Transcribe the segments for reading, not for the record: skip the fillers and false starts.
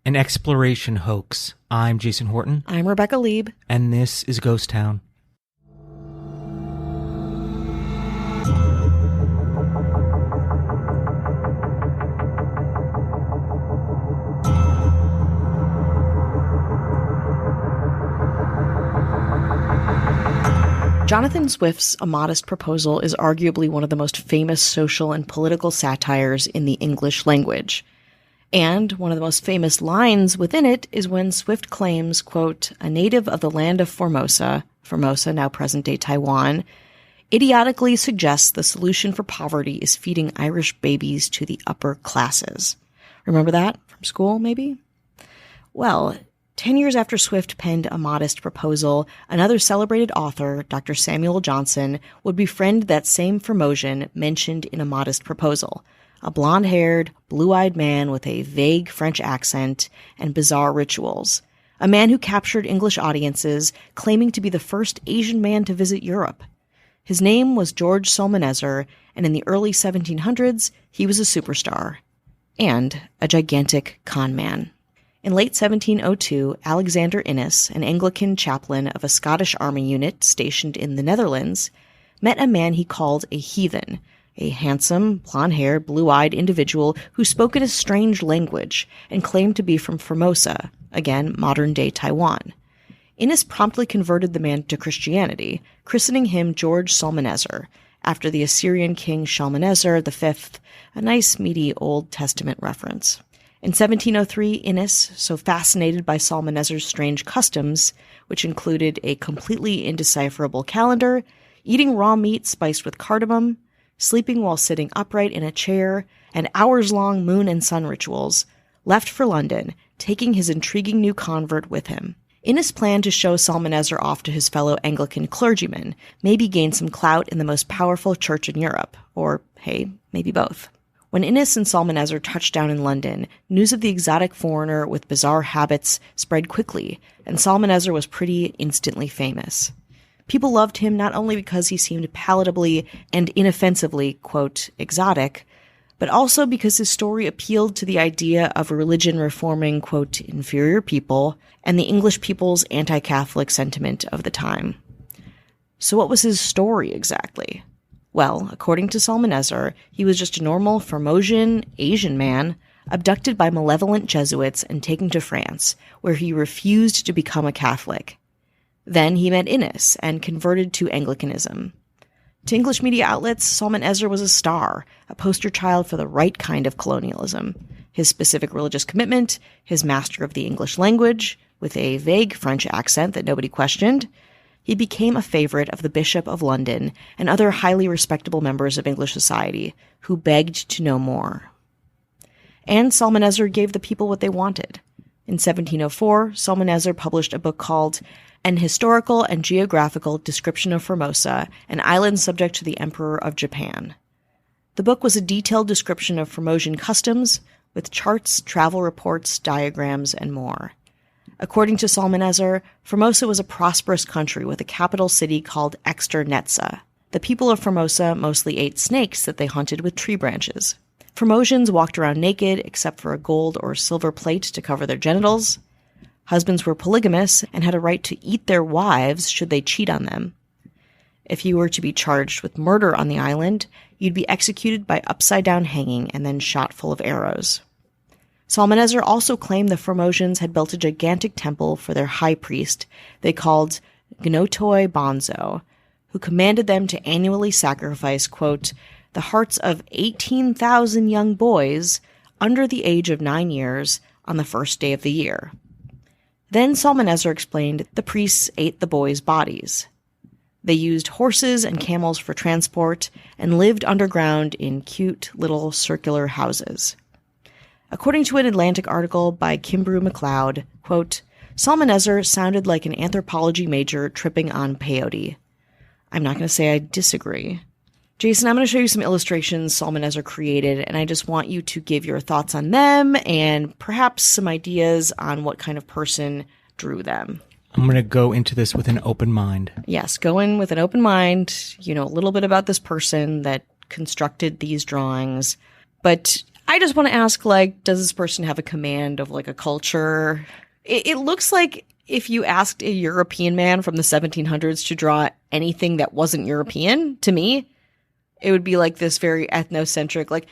An exploration hoax. I'm Jason Horton. I'm Rebecca Lieb. And this is Ghost Town. Jonathan Swift's A Modest Proposal is arguably one of the most famous social and political satires in the English language. And one of the most famous lines within it is when Swift claims, quote, a native of the land of Formosa, now present-day Taiwan, idiotically suggests the solution for poverty is feeding Irish babies to the upper classes. Remember that from school, maybe? Well, 10 years after Swift penned A Modest Proposal, another celebrated author, Dr. Samuel Johnson, would befriend that same Formosan mentioned in A Modest Proposal, a blonde-haired, blue-eyed man with a vague French accent and bizarre rituals, a man who captured English audiences, claiming to be the first Asian man to visit Europe. His name was George Psalmanazar, and in the early 1700s, he was a superstar and a gigantic con man. In late 1702, Alexander Innes, an Anglican chaplain of a Scottish army unit stationed in the Netherlands, met a man he called a heathen, a handsome, blonde-haired, blue-eyed individual who spoke in a strange language and claimed to be from Formosa, again, modern-day Taiwan. Innes promptly converted the man to Christianity, christening him George Psalmanazar, after the Assyrian king Shalmaneser V, a nice, meaty Old Testament reference. In 1703, Innes, so fascinated by Psalmanazar's strange customs, which included a completely indecipherable calendar, eating raw meat spiced with cardamom, sleeping while sitting upright in a chair, and hours-long moon and sun rituals, left for London, taking his intriguing new convert with him. Innes planned to show Psalmanazar off to his fellow Anglican clergymen, maybe gain some clout in the most powerful church in Europe, or, hey, maybe both. When Innes and Psalmanazar touched down in London, news of the exotic foreigner with bizarre habits spread quickly, and Psalmanazar was pretty instantly famous. People loved him not only because he seemed palatably and inoffensively, quote, exotic, but also because his story appealed to the idea of religion reforming, quote, inferior people, and the English people's anti-Catholic sentiment of the time. So what was his story exactly? Well, according to Psalmanazar, he was just a normal Formosan Asian man abducted by malevolent Jesuits and taken to France, where he refused to become a Catholic. Then he met Innes and converted to Anglicanism. To English media outlets, Psalmanazar was a star, a poster child for the right kind of colonialism. His specific religious commitment, his master of the English language, with a vague French accent that nobody questioned, he became a favorite of the Bishop of London and other highly respectable members of English society who begged to know more. And Psalmanazar gave the people what they wanted. In 1704, Psalmanazar published a book called An Historical and Geographical Description of Formosa, an island subject to the Emperor of Japan. The book was a detailed description of Formosan customs, with charts, travel reports, diagrams, and more. According to Psalmanazar, Formosa was a prosperous country with a capital city called Externetsa. The people of Formosa mostly ate snakes that they hunted with tree branches. Formosians walked around naked except for a gold or silver plate to cover their genitals. Husbands were polygamous and had a right to eat their wives should they cheat on them. If you were to be charged with murder on the island, you'd be executed by upside-down hanging and then shot full of arrows. Psalmanazar also claimed the Formosians had built a gigantic temple for their high priest they called Gnotoi Bonzo, who commanded them to annually sacrifice, quote, the hearts of 18,000 young boys under the age of 9 years on the first day of the year. Then Psalmanazar explained the priests ate the boys' bodies. They used horses and camels for transport and lived underground in cute little circular houses. According to an Atlantic article by Kimbrew MacLeod, quote, Psalmanazar sounded like an anthropology major tripping on peyote. I'm not going to say I disagree. Jason, I'm going to show you some illustrations Psalmanazar created, and I just want you to give your thoughts on them and perhaps some ideas on what kind of person drew them. I'm going to go into this with an open mind. Yes, go in with an open mind. You know a little bit about this person that constructed these drawings. But I just want to ask, like, does this person have a command of, like, a culture? It looks like if you asked a European man from the 1700s to draw anything that wasn't European, to me, it would be like this very ethnocentric, like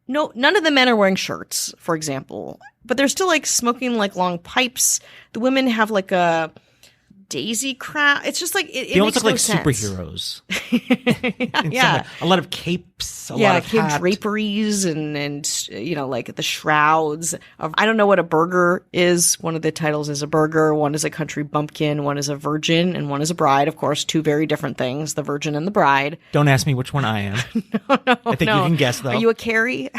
no, none of the men are wearing shirts, for example, but they're still like smoking like long pipes. The women have like a daisy crown. It's just like it They almost makes look no like sense. superheroes. Yeah. A lot of capes, a lot Yeah, of cape hat. draperies and you know, like the shrouds of, I don't know what a burgher is. One of the titles is a burgher, one is a country bumpkin, one is a virgin, and one is a bride. Of course, two very different things, the virgin and the bride. Don't ask me which one I am. I think you can guess, though. Are you a Carrie?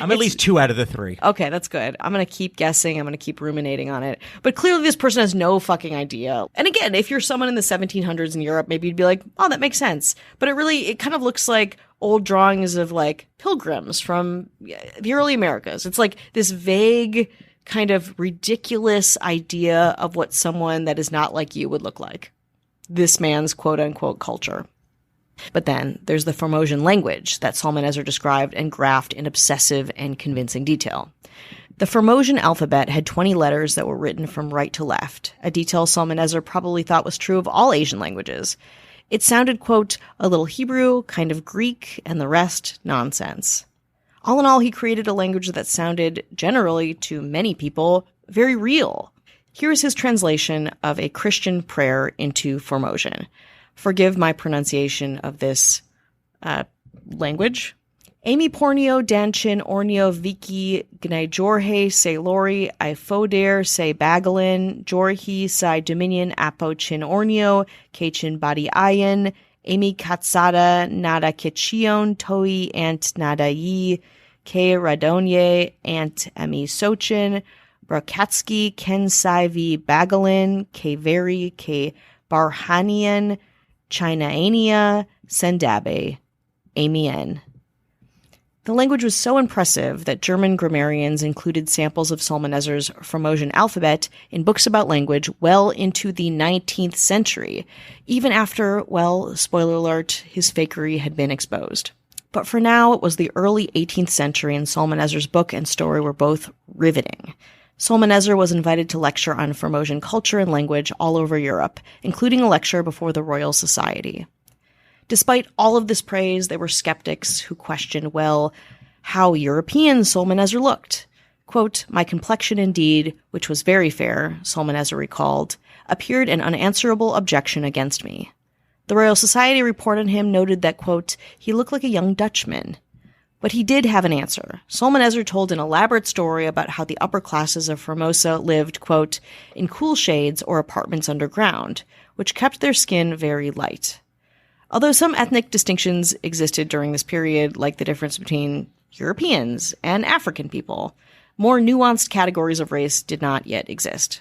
I'm at least 2 out of the 3. Okay, that's good. I'm going to keep guessing. I'm going to keep ruminating on it. But clearly this person has no fucking idea. And again, if you're someone in the 1700s in Europe, maybe you'd be like, oh, that makes sense. But it kind of looks like old drawings of like pilgrims from the early Americas. It's like this vague kind of ridiculous idea of what someone that is not like you would look like. This man's quote unquote culture. But then there's the Formosan language that Psalmanazar described and graphed in obsessive and convincing detail. The Formosan alphabet had 20 letters that were written from right to left, a detail Psalmanazar probably thought was true of all Asian languages. It sounded, quote, a little Hebrew, kind of Greek, and the rest nonsense. All in all, he created a language that sounded, generally to many people, very real. Here's his translation of a Christian prayer into Formosan. Forgive my pronunciation of this language. Amy pornio danchin ornio viki gnai jorhe se lori I foder se bagalin jorhi sai dominion apo chin ornio kachin badi ayan Amy katsada nada kichion toi ant nada yi ke radonye ant ami sochin brakatsky ken sai vi bagalin ke veri ke barhanian Chinaania sendabe amien. The language was so impressive that German grammarians included samples of Psalmanazar's Formosan alphabet in books about language well into the 19th century, even after, well, spoiler alert, his fakery had been exposed. But for now, it was the early 18th century, and Psalmanazar's book and story were both riveting. Psalmanazar was invited to lecture on Formosan culture and language all over Europe, including a lecture before the Royal Society. Despite all of this praise, there were skeptics who questioned, well, how European Psalmanazar looked. Quote, my complexion indeed, which was very fair, Psalmanazar recalled, appeared an unanswerable objection against me. The Royal Society report on him noted that, quote, he looked like a young Dutchman. But he did have an answer. Psalmanazar told an elaborate story about how the upper classes of Formosa lived, quote, in cool shades or apartments underground, which kept their skin very light. Although some ethnic distinctions existed during this period, like the difference between Europeans and African people, more nuanced categories of race did not yet exist.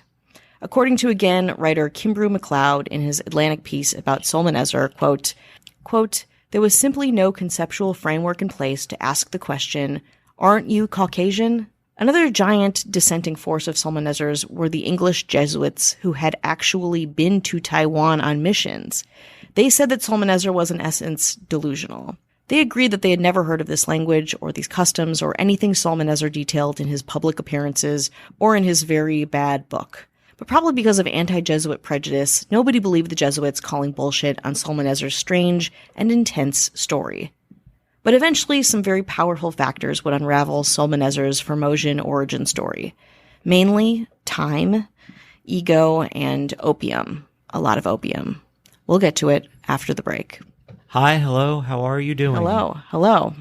According to, again, writer Kimbrew MacLeod in his Atlantic piece about Psalmanazar, quote, there was simply no conceptual framework in place to ask the question, aren't you Caucasian? Another giant dissenting force of Psalmanazar's were the English Jesuits who had actually been to Taiwan on missions. They said that Psalmanazar was in essence delusional. They agreed that they had never heard of this language or these customs or anything Psalmanazar detailed in his public appearances or in his very bad book. But probably because of anti-Jesuit prejudice, nobody believed the Jesuits calling bullshit on Psalmanazar's strange and intense story. But eventually, some very powerful factors would unravel Psalmanazar's Formosan origin story. Mainly, time, ego, and opium. A lot of opium. We'll get to it after the break. Hi, hello, how are you doing? Hello.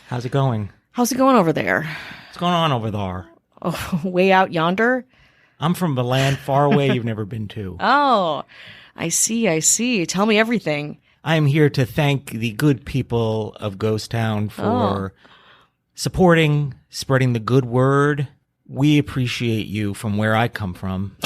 How's it going? How's it going over there? What's going on over there? Oh, way out yonder? I'm from a land far away you've never been to. Oh, I see. Tell me everything. I'm here to thank the good people of Ghost Town for supporting, spreading the good word. We appreciate you from where I come from,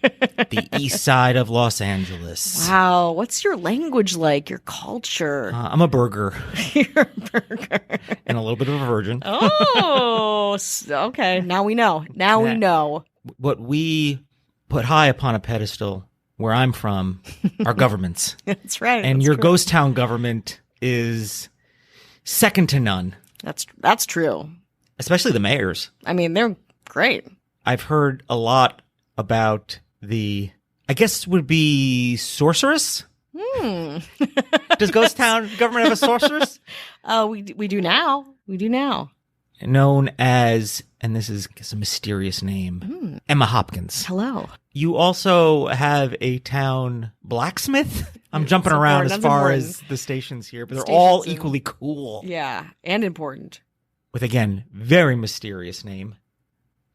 the east side of Los Angeles. Wow. What's your language like, your culture? I'm a burger. You're a burger. And a little bit of a virgin. Oh, okay. Now we know. We know. What we put high upon a pedestal where I'm from are governments. That's right. And that's your true. Ghost Town government is second to none. That's true. Especially the mayors. I mean, they're great. I've heard a lot about I guess it would be sorceress? Does Ghost Town government have a sorceress? We do now. We do now. Known as, and this is a mysterious name, Emma Hopkins. Hello. You also have a town blacksmith. I'm jumping around as far as the stations here, but they're all equally cool. Yeah, and important. With, again, very mysterious name,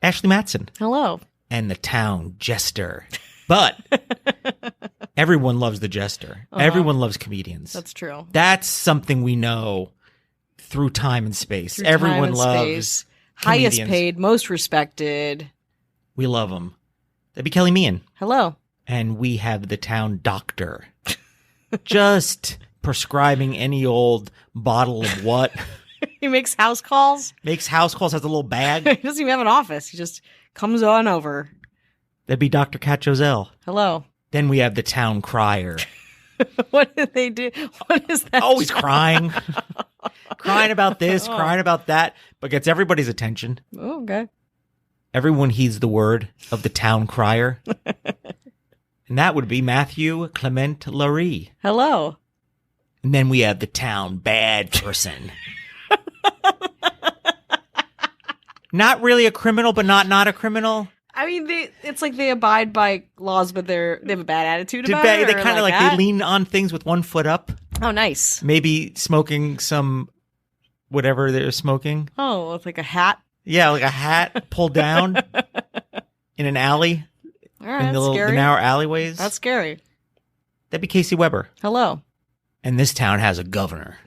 Ashley Matson. Hello. And the town jester. But everyone loves the jester. Everyone loves comedians. That's true. That's something we know through time and space. Everyone loves highest comedians. paid, most respected. We love them. That'd be Kelly Meehan. Hello. And we have the town doctor. Just prescribing any old bottle of what? He makes house calls. Makes house calls, has a little bag. He doesn't even have an office. He just comes on over. That'd be Dr. Kat Joselle. Hello. Then we have the town crier. What did they do? What is that? Always crying. Crying about this, crying about that, but gets everybody's attention. Oh, okay. Everyone heeds the word of the town crier. And that would be Matthew Clement Larry. Hello. And then we have the town bad person. Not really a criminal, but not a criminal. I mean, it's like they abide by laws, but they have a bad attitude about it. They kind of like they lean on things with one foot up. Oh, nice. Maybe smoking some whatever they're smoking. Oh, it's like a hat. Yeah, like a hat pulled down in an alley. All right, in the scary. narrow alleyways. That's scary. That'd be Casey Weber. Hello. And this town has a governor.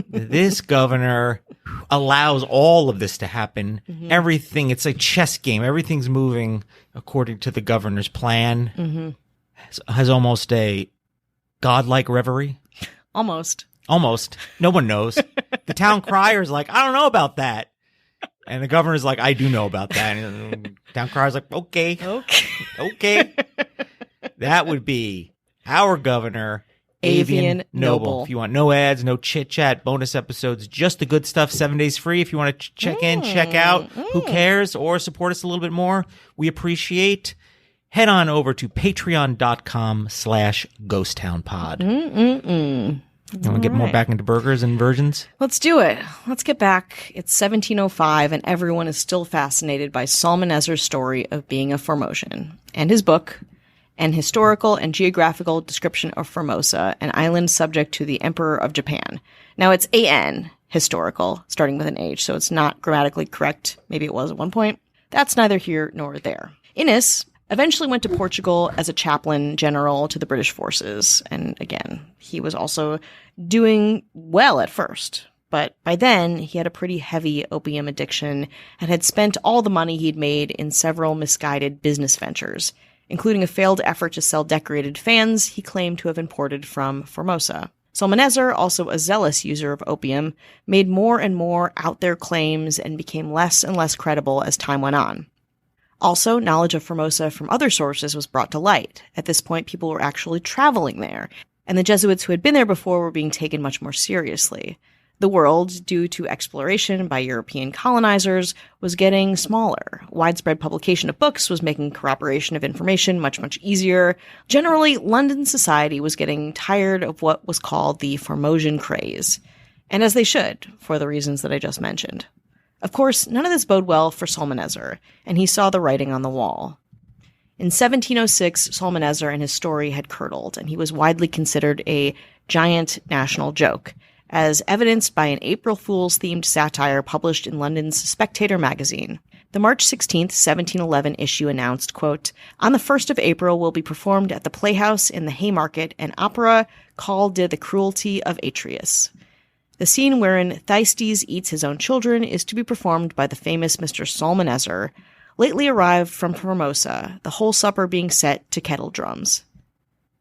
This governor allows all of this to happen. Mm-hmm. Everything, it's a chess game. Everything's moving according to the governor's plan. Mm-hmm. Has almost a godlike reverie. Almost. No one knows. The town crier's like, I don't know about that. And the governor's like, I do know about that. And the town crier's like, okay. That would be our governor, Avian Noble. If you want no ads, no chit-chat, bonus episodes, just the good stuff, 7 days free. If you want to check in, check out, who cares, or support us a little bit more, we appreciate. Head on over to patreon.com/ghosttownpod. You want to get more back into burgers and virgins? Let's do it. Let's get back. It's 1705, and everyone is still fascinated by Psalmanazar's story of being a Formosan, and his book, An Historical and Geographical Description of Formosa, an island subject to the Emperor of Japan. Now, it's A.N., historical, starting with an H, so it's not grammatically correct. Maybe it was at one point. That's neither here nor there. Innes eventually went to Portugal as a chaplain general to the British forces, and again, he was also doing well at first. But by then, he had a pretty heavy opium addiction and had spent all the money he'd made in several misguided business ventures, including a failed effort to sell decorated fans he claimed to have imported from Formosa. Psalmanazar, also a zealous user of opium, made more and more out-there claims and became less and less credible as time went on. Also, knowledge of Formosa from other sources was brought to light. At this point, people were actually traveling there, and the Jesuits who had been there before were being taken much more seriously. The world, due to exploration by European colonizers, was getting smaller. Widespread publication of books was making corroboration of information much, much easier. Generally, London society was getting tired of what was called the Formosan craze. And as they should, for the reasons that I just mentioned. Of course, none of this bode well for Psalmanazar, and he saw the writing on the wall. In 1706, Psalmanazar and his story had curdled, and he was widely considered a giant national joke, as evidenced by an April Fool's-themed satire published in London's Spectator magazine. The March 16, 1711 issue announced, quote, "On the 1st of April will be performed at the Playhouse in the Haymarket an opera called The Cruelty of Atreus. The scene wherein Thyestes eats his own children is to be performed by the famous Mr. Psalmanazar, lately arrived from Formosa, the whole supper being set to kettle drums."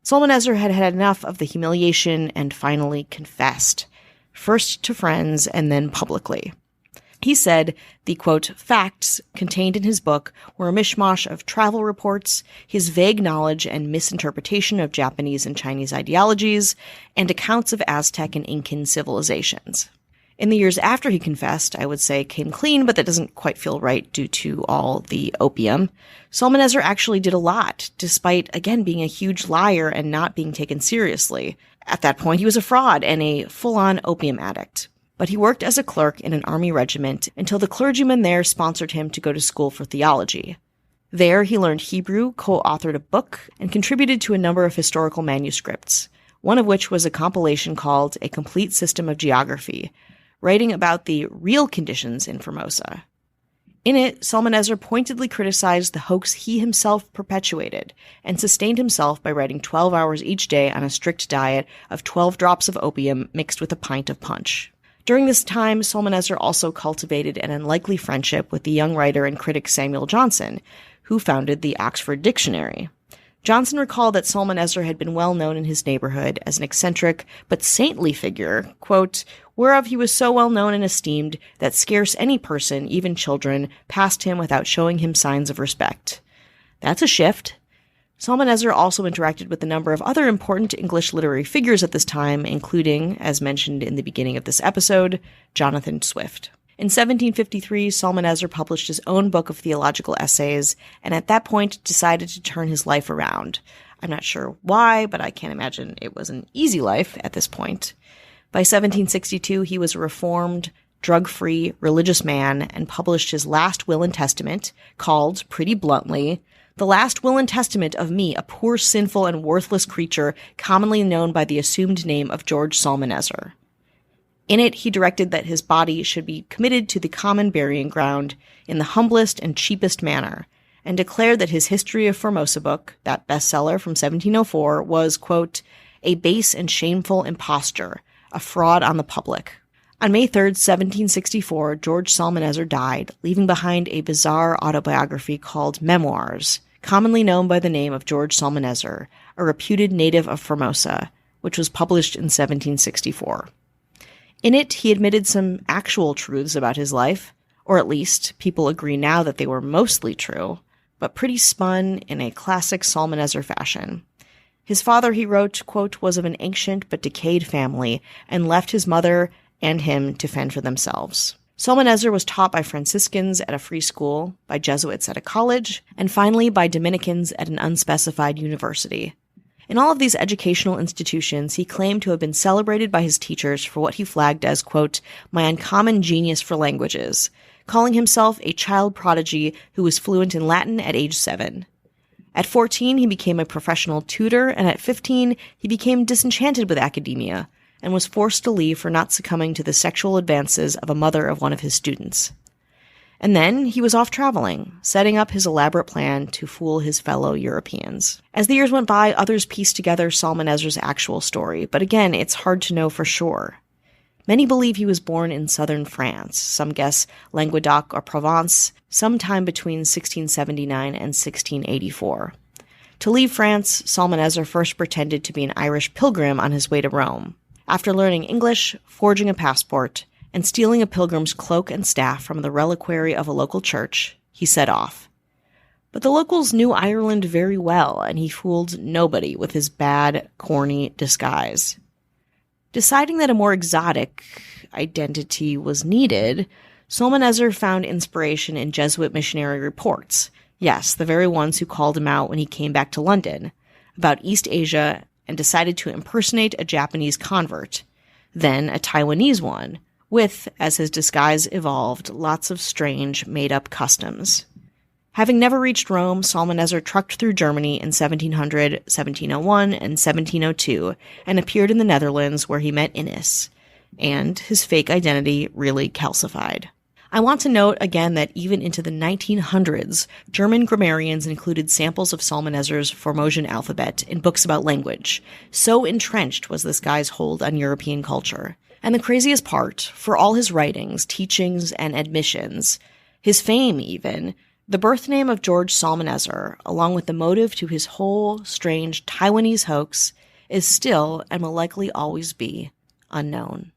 Psalmanazar had had enough of the humiliation and finally confessed, first to friends and then publicly. He said the, quote, facts contained in his book were a mishmash of travel reports, his vague knowledge and misinterpretation of Japanese and Chinese ideologies, and accounts of Aztec and Incan civilizations. In the years after he confessed, I would say came clean, but that doesn't quite feel right due to all the opium. Psalmanazar actually did a lot, despite, again, being a huge liar and not being taken seriously. At that point, he was a fraud and a full-on opium addict. But he worked as a clerk in an army regiment until the clergyman there sponsored him to go to school for theology. There, he learned Hebrew, co-authored a book, and contributed to a number of historical manuscripts, one of which was a compilation called A Complete System of Geography, writing about the real conditions in Formosa. In it, Psalmanazar pointedly criticized the hoax he himself perpetuated and sustained himself by writing 12 hours each day on a strict diet of 12 drops of opium mixed with a pint of punch. During this time, Psalmanazar also cultivated an unlikely friendship with the young writer and critic Samuel Johnson, who founded the Oxford Dictionary. Johnson recalled that Psalmanazar had been well known in his neighborhood as an eccentric but saintly figure, quote, whereof he was so well known and esteemed that scarce any person, even children, passed him without showing him signs of respect. That's a shift. Psalmanazar also interacted with a number of other important English literary figures at this time, including, as mentioned in the beginning of this episode, Jonathan Swift. In 1753, Psalmanazar published his own book of theological essays, and at that point decided to turn his life around. I'm not sure why, but I can't imagine it was an easy life at this point. By 1762, he was a reformed, drug-free, religious man and published his last will and testament, called, pretty bluntly, The Last Will and Testament of Me, a poor, sinful, and worthless creature, commonly known by the assumed name of George Psalmanazar. In it, he directed that his body should be committed to the common burying ground in the humblest and cheapest manner, and declared that his History of Formosa book, that bestseller from 1704, was, quote, a base and shameful imposture, a fraud on the public. On May 3rd, 1764, George Psalmanazar died, leaving behind a bizarre autobiography called Memoirs, commonly known by the name of George Psalmanazar, a reputed native of Formosa, which was published in 1764. In it, he admitted some actual truths about his life, or at least people agree now that they were mostly true, but pretty spun in a classic Psalmanazar fashion. His father, he wrote, quote, was of an ancient but decayed family, and left his mother and him to fend for themselves. Psalmanazar was taught by Franciscans at a free school, by Jesuits at a college, and finally by Dominicans at an unspecified university. In all of these educational institutions, he claimed to have been celebrated by his teachers for what he flagged as, quote, my uncommon genius for languages, calling himself a child prodigy who was fluent in Latin at age 7. At 14, he became a professional tutor, and at 15, he became disenchanted with academia and was forced to leave for not succumbing to the sexual advances of a mother of one of his students. And then he was off traveling, setting up his elaborate plan to fool his fellow Europeans. As the years went by, others pieced together Psalmanazar's actual story, but again, it's hard to know for sure. Many believe he was born in southern France, some guess Languedoc or Provence, sometime between 1679 and 1684. To leave France, Psalmanazar first pretended to be an Irish pilgrim on his way to Rome. After learning English, forging a passport, and stealing a pilgrim's cloak and staff from the reliquary of a local church, he set off. But the locals knew Ireland very well, and he fooled nobody with his bad, corny disguise. Deciding that a more exotic identity was needed, Psalmanazar found inspiration in Jesuit missionary reports, yes, the very ones who called him out when he came back to London, about East Asia, and decided to impersonate a Japanese convert, then a Taiwanese one, with, as his disguise evolved, lots of strange, made-up customs. Having never reached Rome, Psalmanazar trucked through Germany in 1700, 1701, and 1702, and appeared in the Netherlands where he met Innes, and his fake identity really calcified. I want to note again that even into the 1900s, German grammarians included samples of Psalmanazar's Formosan alphabet in books about language. So entrenched was this guy's hold on European culture. And the craziest part, for all his writings, teachings, and admissions, his fame even, the birth name of George Psalmanazar, along with the motive to his whole strange Taiwanese hoax, is still, and will likely always be, unknown.